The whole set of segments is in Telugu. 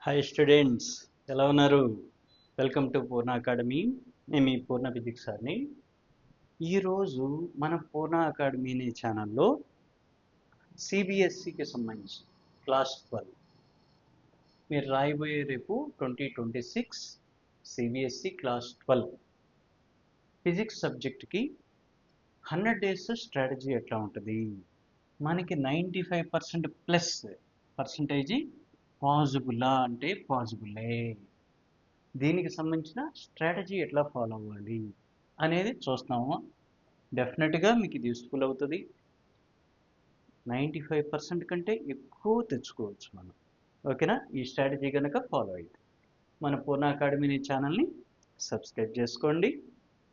హాయ్ స్టూడెంట్స్, ఎలా ఉన్నారు? Welcome to Purna academy. నేను మీ పూర్ణ ఫిజిక్స్ సార్ని. ఈరోజు మన పూర్ణ అకాడమీ అనే ఛానల్లో సిబిఎస్సికి సంబంధించి క్లాస్ 12 మీరు రాయబోయే రేపు 2026 సిబిఎస్సి క్లాస్ 12 ఫిజిక్స్ సబ్జెక్ట్కి 100 డేస్ స్ట్రాటజీ ఎట్లా ఉంటుంది, మనకి 95% ప్లస్ పర్సంటేజీ పాజిబులా అంటే పాజిబులే, దీనికి సంబంధించిన స్ట్రాటజీ ఎట్లా ఫాలో అవ్వాలి అనేది చూస్తున్నాము. డెఫినెట్గా మీకు ఇది యూస్ఫుల్ అవుతుంది. 95% కంటే ఎక్కువ తెచ్చుకోవచ్చు మనం. ఓకేనా? ఈ స్ట్రాటజీ కనుక ఫాలో అయితే మన పూర్ణ అకాడమీ ఛానల్ని సబ్స్క్రైబ్ చేసుకోండి,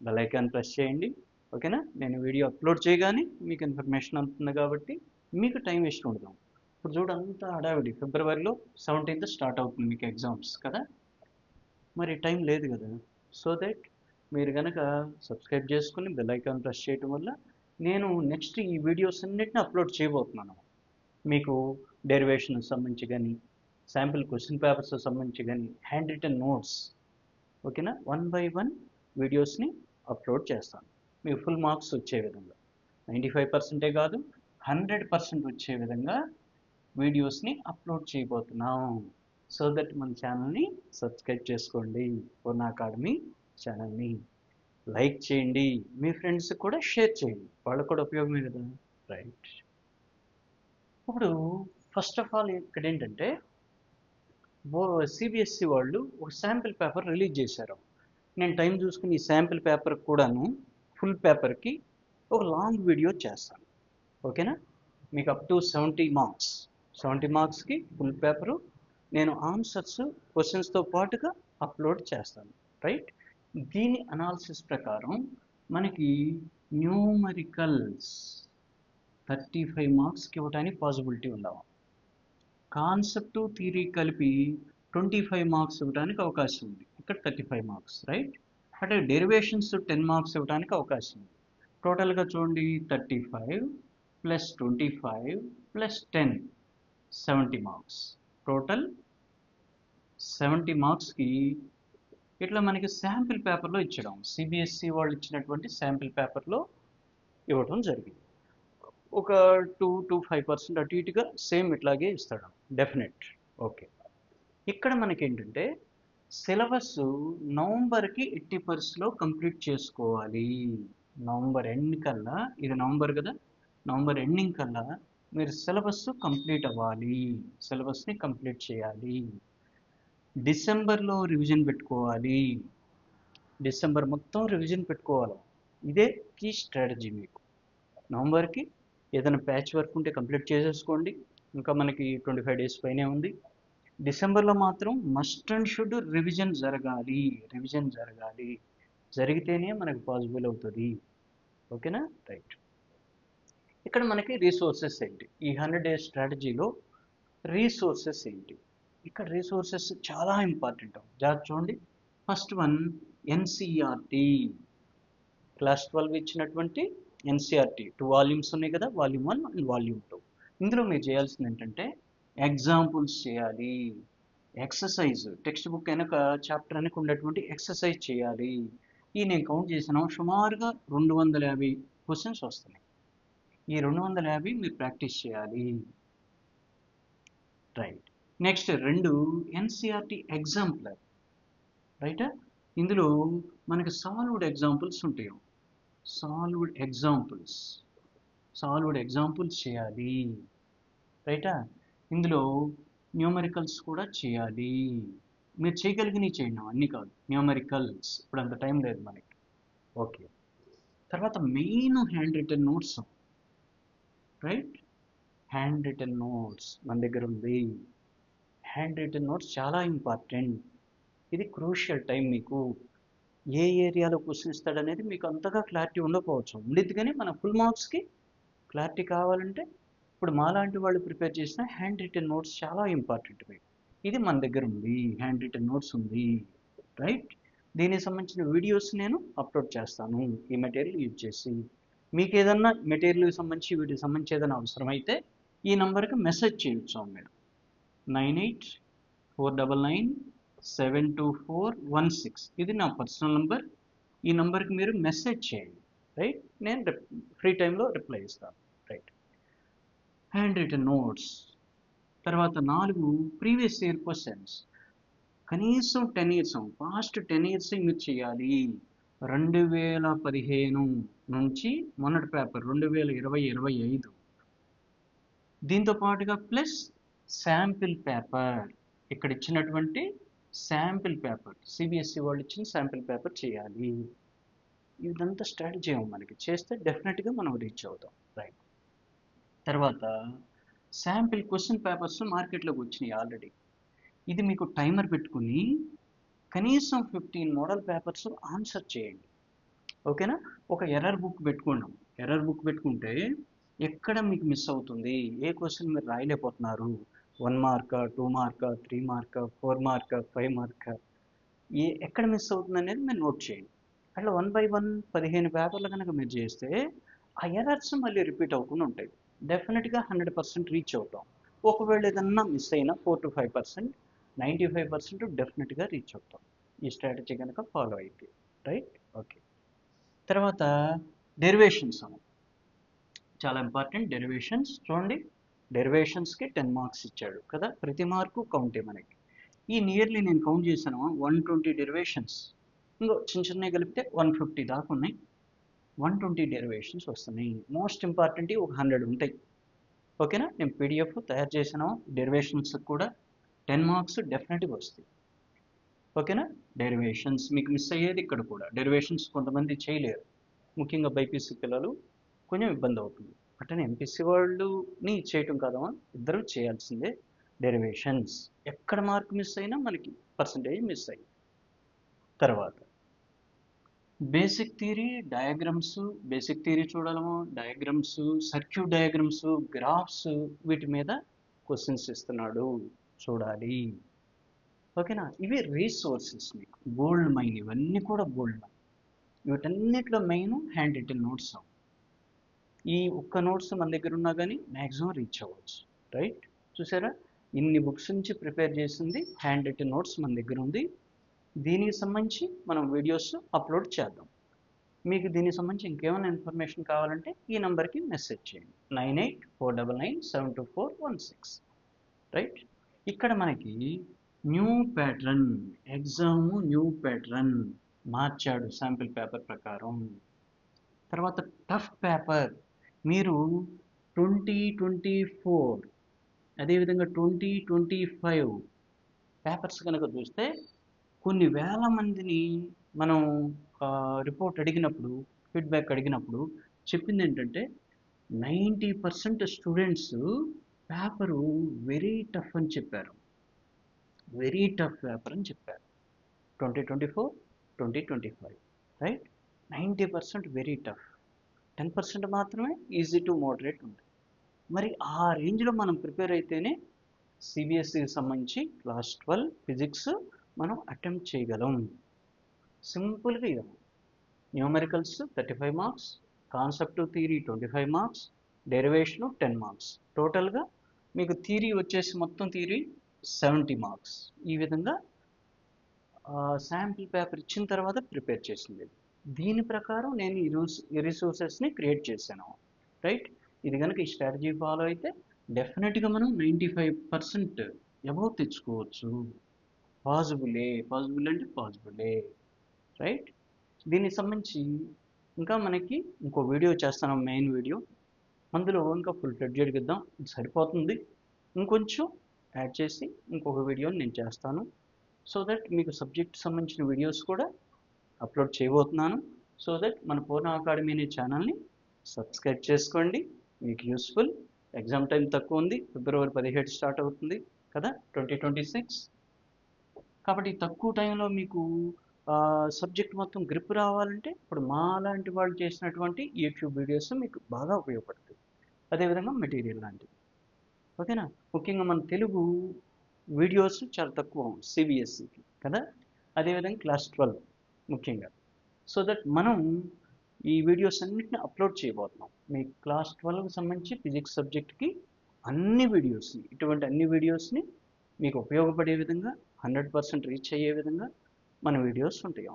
బెల్ ఐకాన్ ప్రెస్ చేయండి. ఓకేనా? నేను వీడియో అప్లోడ్ చేయగానే మీకు ఇన్ఫర్మేషన్ అందుతుంది కాబట్టి మీకు టైం వేస్ట్ ఉండదు. ఇప్పుడు చూడు, అంతా హడావిడి. ఫిబ్రవరిలో 17th స్టార్ట్ అవుతుంది మీకు ఎగ్జామ్స్ కదా, మరి టైం లేదు కదా. సో దట్ మీరు కనుక సబ్స్క్రైబ్ చేసుకుని బెల్ ఐకాన్ ప్రెస్ చేయడం వల్ల నేను నెక్స్ట్ ఈ వీడియోస్ అన్నిటిని అప్లోడ్ చేయబోతున్నాను. మీకు డెరివేషన్ సంబంధించి కానీ, శాంపిల్ క్వశ్చన్ పేపర్స్ సంబంధించి కానీ, హ్యాండ్ రిటన్ నోట్స్, ఓకేనా, 1 by 1 వీడియోస్ని అప్లోడ్ చేస్తాను. మీకు ఫుల్ మార్క్స్ వచ్చే విధంగా 95% కాదు 100% వచ్చే విధంగా వీడియోస్ని అప్లోడ్ చేయబోతున్నాం. సో దట్ మన ఛానల్ని సబ్స్క్రైబ్ చేసుకోండి, పూర్ణ అకాడమీ ఛానల్ని లైక్ చేయండి, మీ ఫ్రెండ్స్కి కూడా షేర్ చేయండి, వాళ్ళకు కూడా ఉపయోగమే కదా. రైట్, ఇప్పుడు ఫస్ట్ ఆఫ్ ఆల్ ఇక్కడ ఏంటంటే సిబిఎస్సి వాళ్ళు ఒక శాంపిల్ పేపర్ రిలీజ్ చేశారు. నేను టైం చూసుకుని ఈ శాంపిల్ పేపర్ కూడాను ఫుల్ పేపర్కి ఒక లాంగ్ వీడియో చేస్తాను. ఓకేనా? మీకు అప్ టు 70 మార్క్స్, 70 మార్క్స్కి ఫుల్ పేపరు నేను ఆన్సర్స్ క్వశ్చన్స్తో పాటుగా అప్లోడ్ చేస్తాను. రైట్, దీని అనాలిసిస్ ప్రకారం మనకి న్యూమరికల్స్ 35 మార్క్స్కి ఇవ్వడానికి పాసిబిలిటీ ఉందాం. కాన్సెప్ట్ థియరీ కలిపి 25 మార్క్స్ ఇవ్వడానికి అవకాశం ఉంది, ఇక్కడ 35 మార్క్స్. రైట్, అంటే డెరివేషన్స్ 10 మార్క్స్ ఇవ్వడానికి అవకాశం ఉంది. టోటల్గా చూడండి, 35 + 25 + 10 70 మార్క్స్. టోటల్ 70 మార్క్స్కి ఇట్లా మనకి శాంపిల్ పేపర్లో ఇచ్చడం, సిబిఎస్సి వాళ్ళు ఇచ్చినటువంటి శాంపిల్ పేపర్లో ఇవ్వడం జరిగింది. ఒక 2 to 5% అటు ఇటుగా సేమ్ ఇట్లాగే ఇస్తాడు, డెఫినెట్. ఓకే, ఇక్కడ మనకి ఏంటంటే సిలబస్ నవంబర్కి 80% కంప్లీట్ చేసుకోవాలి. నవంబర్ ఎండ్ కల్లా, ఇది నవంబర్ కదా, నవంబర్ ఎండింగ్ కల్లా మీరు సిలబస్ కంప్లీట్ అవ్వాలి, సిలబస్ని కంప్లీట్ చేయాలి. డిసెంబర్లో రివిజన్ పెట్టుకోవాలి, డిసెంబర్ మొత్తం రివిజన్ పెట్టుకోవాలి. ఇదే కీ స్ట్రాటజీ. మీకు నవంబర్కి ఏదైనా ప్యాచ్ వర్క్ ఉంటే కంప్లీట్ చేసేసుకోండి, ఇంకా మనకి 25 డేస్ పైనే ఉంది. డిసెంబర్లో మాత్రం మస్ట్ అండ్ షుడ్ రివిజన్ జరగాలి, రివిజన్ జరగాలి, జరిగితేనే మనకు పాసిబుల్ అవుతుంది. ఓకేనా? రైట్, ఇక్కడ మనకి రీసోర్సెస్ ఏంటి, ఈ 100 డేస్ స్ట్రాటజీలో రీసోర్సెస్ ఏంటి? ఇక్కడ రీసోర్సెస్ చాలా ఇంపార్టెంట్. జాగ్రత్త చూడండి. ఫస్ట్ వన్ ఎన్సిఆర్టీ, క్లాస్ 12 ఇచ్చినటువంటి ఎన్సిఆర్టీ 2 వాల్యూమ్స్ ఉన్నాయి కదా, వాల్యూమ్ 1 అండ్ వాల్యూమ్ 2. ఇందులో మీరు చేయాల్సింది ఏంటంటే ఎగ్జాంపుల్స్ చేయాలి, ఎక్సర్సైజ్, టెక్స్ట్ బుక్ వెనక చాప్టర్ వెనక ఉండేటువంటి ఎక్సర్సైజ్ చేయాలి. ఈ నేను కౌంట్ చేసిన సుమారుగా 250 క్వశ్చన్స్ వస్తున్నాయి. ఈ 250 మీరు ప్రాక్టీస్ చేయాలి. Right, next 2 NCERT exemplar. రైటా, ఇందులో మనకి సాల్వ్డ్ ఎగ్జాంపుల్స్ ఉంటాయి, సాల్వ్డ్ ఎగ్జాంపుల్స్ చేయాలి. రైటా, ఇందులో న్యూమరికల్స్ కూడా చేయాలి. మీరు చేయగలిగినవి చేయండి, అన్నీ కాదు, న్యూమరికల్స్ ఇప్పుడు అంత టైం లేదు మనకి. ఓకే, తర్వాత main handwritten notes. Right, handwritten notes మన దగ్గర ఉంది. హ్యాండ్ రిటన్ నోట్స్ చాలా ఇంపార్టెంట్, ఇది క్రూషియల్ టైం. మీకు ఏ ఏరియాలో క్వశ్చన్ ఇస్తాడనేది మీకు అంతగా క్లారిటీ ఉండకపోవచ్చు, ఉండిద్ది, కానీ మన ఫుల్ మార్క్స్కి క్లారిటీ కావాలంటే ఇప్పుడు మాలాంటి వాళ్ళు ప్రిపేర్ చేసిన హ్యాండ్ రిటన్ నోట్స్ చాలా ఇంపార్టెంట్ మీకు. ఇది మన దగ్గర ఉంది, హ్యాండ్ రిటన్ నోట్స్ ఉంది. రైట్, దీనికి సంబంధించిన వీడియోస్ నేను అప్లోడ్ చేస్తాను ఈ మెటీరియల్ యూజ్ చేసి. మీకు ఏదన్నా మెటీరియల్కి సంబంధించి వీటికి సంబంధించి ఏదైనా అవసరమైతే ఈ నెంబర్కి మెసేజ్ చేయొచ్చు మీరు, 4997241 ఇది నా పర్సనల్ నంబర్. ఈ నంబర్కి మీరు మెసేజ్ చేయండి, రైట్? నేను ఫ్రీ టైంలో రిప్లై ఇస్తాను, రైట్? Handwritten notes. తర్వాత 4 ప్రీవియస్ ఇయర్ క్వశ్చన్స్. కనీసం 10 ఇయర్స్, పాస్ట్ 10 ఇయర్స్ మీరు చేయాలి. 2015 నుంచి మొన్నటి పేపర్ 2020-25. దీంతో పాటుగా ప్లస్ శాంపిల్ పేపర్, ఇక్కడ ఇచ్చినటువంటి శాంపిల్ పేపర్, సిబిఎస్ఈ వాళ్ళు ఇచ్చిన శాంపిల్ పేపర్ చేయాలి. ఇదంతా స్ట్రాటజీ మనకి చేస్తే డెఫినెట్గా మనం రీచ్ అవుతాం, రైట్? తర్వాత శాంపిల్ క్వశ్చన్ పేపర్స్ మార్కెట్లోకి వచ్చినాయి ఆల్రెడీ. ఇది మీకు టైమర్ పెట్టుకుని కనీసం 15 మోడల్ పేపర్స్ ఆన్సర్ చేయండి, ఓకేనా? ఒక ఎర్రర్ బుక్ పెట్టుకున్నాం. ఎర్రర్ బుక్ పెట్టుకుంటే ఎక్కడ మీకు మిస్ అవుతుంది, ఏ క్వశ్చన్ మీరు రాయలేకపోతున్నారు, 1 markka, 2 markka, 3 markka, 4 markka, 5 markka, ఎక్కడ మిస్ అవుతుంది అనేది మీరు నోట్ చేయండి. అట్లా 1 by 1 15 పేపర్లు కనుక మీరు చేస్తే ఆ ఎర్రర్స్ మళ్ళీ రిపీట్ అవ్వకుండా ఉంటాయి. డెఫినెట్గా 100% రీచ్ అవుతాం. ఒకవేళ ఏదన్నా మిస్ అయినా 4 to 5%, 95% డెఫినెట్గా రీచ్ అవుతాం ఈ స్ట్రాటజీ కనుక ఫాలో అయితే, రైట్? ఓకే. తర్వాత డెరివేషన్స్ చాలా ఇంపార్టెంట్. డెరివేషన్స్ చూడండి, డెరివేషన్స్కి 10 మార్క్స్ ఇచ్చాడు కదా, ప్రతి మార్కు కౌంటే మనకి. ఈ నియర్లీ నేను కౌంట్ చేశాను 120 డెరివేషన్స్, ఇంకో చిన్న చిన్నవి కలిపితే 150 దాకా ఉన్నాయి. 120 డెరివేషన్స్ వస్తున్నాయి. మోస్ట్ ఇంపార్టెంట్ ఒక 100 ఉంటాయి, ఓకేనా? నేను పీడిఎఫ్ తయారు చేసాను. డెరివేషన్స్ కూడా 10 మార్క్స్ డెఫినెట్గా వస్తాయి, ఓకేనా? డెరివేషన్స్ మీకు మిస్ అయ్యేది ఇక్కడ కూడా. డెరివేషన్స్ కొంతమంది చేయలేరు, ముఖ్యంగా బైపీసీ పిల్లలు కొంచెం ఇబ్బంది అవుతుంది. అట్లనే ఎంపీసీ వాళ్ళని చేయటం కాదమ్మా, ఇద్దరు చేయాల్సిందే డెరివేషన్స్. ఎక్కడ మార్క్ మిస్ అయినా మనకి పర్సంటేజ్ మిస్ అయ్యి. తర్వాత basic theory, diagrams. Basic theory చూడాలమో, డయాగ్రామ్స్, సర్క్యూట్ డయాగ్రామ్స్, గ్రాఫ్స్, వీటి మీద క్వశ్చన్స్ ఇస్తున్నాడు, చూడాలి, ఓకేనా? ఇవి రీసోర్సెస్ మీకు గోల్డ్ మైన్, ఇవన్నీ కూడా గోల్డ్ మైన్. వీటన్నిటిలో మెయిన్ హ్యాండ్ రిటన్ నోట్స్. ఈ ఒక్క నోట్స్ మన దగ్గర ఉన్నా కానీ మ్యాక్సిమం రీచ్ అవ్వచ్చు, రైట్? చూసారా, ఇన్ని బుక్స్ నుంచి ప్రిపేర్ చేసింది హ్యాండ్ రిటన్ నోట్స్ మన దగ్గర ఉంది. దీనికి సంబంధించి మనం వీడియోస్ అప్లోడ్ చేద్దాం. మీకు దీనికి సంబంధించి ఇంకేమైనా ఇన్ఫర్మేషన్ కావాలంటే ఈ నెంబర్కి మెసేజ్ చేయండి, 9849972416, రైట్? ఇక్కడ మనకి new pattern, exam new pattern మార్చాడు శాంపిల్ పేపర్ ప్రకారం. తర్వాత టఫ్ పేపర్ మీరు 2024 అదేవిధంగా 2025 పేపర్స్ కనుక చూస్తే కొన్ని వేల మందిని మనం రిపోర్ట్ అడిగినప్పుడు, ఫీడ్బ్యాక్ అడిగినప్పుడు చెప్పింది ఏంటంటే 90% స్టూడెంట్స్ పేపరు వెరీ టఫ్ అని చెప్పారు, వెరీ టఫ్ పేపర్ అని చెప్పారు. 2024, 2025, రైట్? 90% వెరీ టఫ్, 10% మాత్రమే ఈజీ టు మోడరేట్ ఉంటుంది. మరి ఆ రేంజ్లో మనం ప్రిపేర్ అయితేనే సిబిఎస్ఈకి సంబంధించి క్లాస్ 12 ఫిజిక్స్ మనం అటెంప్ట్ చేయగలం. సింపుల్గా ఇది numericals 35 marks, concept theory 25 marks, derivation 10 marks. టోటల్గా మీకు థియరీ వచ్చేసి మొత్తం థియరీ 70 మార్క్స్. ఈ విధంగా శాంపిల్ పేపర్ ఇచ్చిన తర్వాత ప్రిపేర్ చేసింది. దీని ప్రకారం నేను ఈ రిసోర్సెస్ని క్రియేట్ చేశాను, రైట్? ఇది కనుక ఈ స్ట్రాటజీ ఫాలో అయితే డెఫినెట్గా మనం 95% అబౌవ్ తెచ్చుకోవచ్చు. పాసిబులే అంటే పాసిబులే, రైట్? దీనికి సంబంధించి ఇంకా మనకి ఇంకో వీడియో చేస్తాను, మెయిన్ వీడియో. అందులో ఇంకా ఫుల్ ఫ్లెడ్జెడ్గా ఇద్దాం, ఇది సరిపోతుంది. ఇంకొంచెం యాడ్ చేసి ఇంకొక వీడియోని నేను చేస్తాను, సో దట్ మీకు సబ్జెక్ట్ సంబంధించిన వీడియోస్ కూడా అప్లోడ్ చేయబోతున్నాను. సో దట్ మన పూర్ణ అకాడమీ అనే ఛానల్ని సబ్స్క్రైబ్ చేసుకోండి, మీకు యూస్ఫుల్. ఎగ్జామ్ టైం తక్కువ ఉంది, ఫిబ్రవరి 17 స్టార్ట్ అవుతుంది కదా 2026. కాబట్టి తక్కువ టైంలో మీకు సబ్జెక్ట్ మొత్తం గ్రిప్ రావాలంటే ఇప్పుడు మా లాంటి వాళ్ళు చేసినటువంటి యూట్యూబ్ వీడియోస్ మీకు బాగా ఉపయోగపడుతుంది. అదేవిధంగా మెటీరియల్ లాంటివి, ఓకేనా? ముఖ్యంగా మన తెలుగు వీడియోస్ చాలా తక్కువ సిబిఎస్ఈకి కదా, అదేవిధంగా క్లాస్ 12 ముఖ్యంగా. సో దట్ మనం ఈ వీడియోస్ అన్నిటిని అప్లోడ్ చేయబోతున్నాం. మీ క్లాస్ 12కి సంబంధించి ఫిజిక్స్ సబ్జెక్ట్కి అన్ని వీడియోస్ని, ఇటువంటి అన్ని వీడియోస్ని మీకు ఉపయోగపడే విధంగా 100% రీచ్ అయ్యే విధంగా మన వీడియోస్ ఉంటాయి.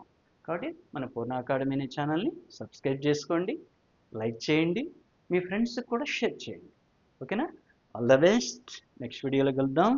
కాబట్టి మన పూర్ణ అకాడమీ అనే ఛానల్ని సబ్స్క్రైబ్ చేసుకోండి, లైక్ చేయండి, మీ ఫ్రెండ్స్కి కూడా షేర్ చేయండి. ఓకేనా? All the best. నెక్స్ట్ వీడియోలో కలుద్దాం.